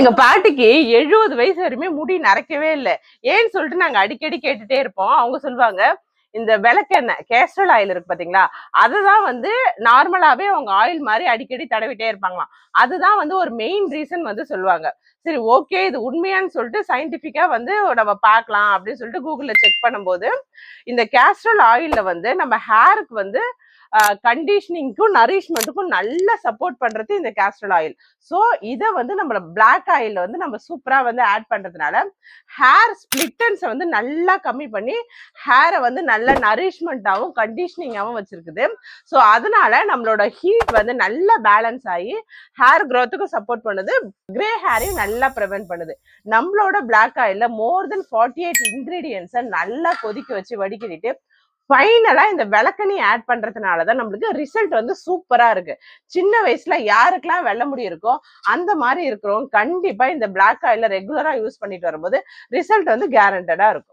எங்க பாட்டிக்கு 70 வயசு வரையுமே முடி நரைக்கவே இல்லை. ஏன்னு சொல்லிட்டு நாங்க அடிக்கடி கேட்டுட்டே இருப்போம். அவங்க சொல்லுவாங்க, இந்த விளக்கெண்ணெய் கேஸ்ட்ரல் ஆயில் இருக்கு பாத்தீங்களா, அதுதான் வந்து நார்மலாவே அவங்க ஆயில் மாதிரி அடிக்கடி தடவிட்டே இருப்பாங்களாம். அதுதான் வந்து ஒரு மெயின் ரீசன் வந்து சொல்லுவாங்க. சரி, ஓகே, இது உண்மையான்னு சொல்லிட்டு சயின்டிபிக்கா வந்து நம்ம பார்க்கலாம் அப்படின்னு சொல்லிட்டு கூகுள்ல செக் பண்ணும்போது, இந்த கேஸ்ட்ரல் ஆயில்ல வந்து நம்ம ஹேருக்கு வந்து கண்டிஷனிங்க்கும் நரிஷ்மெண்ட்டுக்கும் நல்லா சப்போர்ட் பண்றது இந்த கேஸ்டர் ஆயில். ஸோ இதை வந்து நம்மள பிளாக் ஆயில் வந்து நம்ம சூப்பரா வந்து ஆட் பண்றதுனால ஹேர் ஸ்பிளிட்டன்ஸை வந்து நல்லா கம்மி பண்ணி ஹேரை வந்து நல்ல நரிஷ்மெண்ட்டாகவும் கண்டிஷனிங்காகவும் வச்சிருக்குது. ஸோ அதனால நம்மளோட ஹீட் வந்து நல்லா பேலன்ஸ் ஆகி ஹேர் க்ரோத்துக்கும் சப்போர்ட் பண்ணுது, கிரே ஹேரையும் நல்லா ப்ரிவென்ட் பண்ணுது. நம்மளோட பிளாக் ஆயில்ல மோர் தென் 48 இன்கிரீடியன்ஸை நல்லா கொதிக்க வச்சு வடிகட்டிட்டு ஃபைனலா இந்த விளக்கெண்ணி ஆட் பண்றதுனாலதான் நம்மளுக்கு ரிசல்ட் வந்து சூப்பரா இருக்கு. சின்ன வயசுல யாருக்கெல்லாம் வெள்ளை முடி இருக்கோ அந்த மாதிரி இருக்கிறோம் கண்டிப்பா இந்த பிளாக் ஆயில ரெகுலரா யூஸ் பண்ணிட்டு வரும்போது ரிசல்ட் வந்து கேரண்டடா இருக்கும்.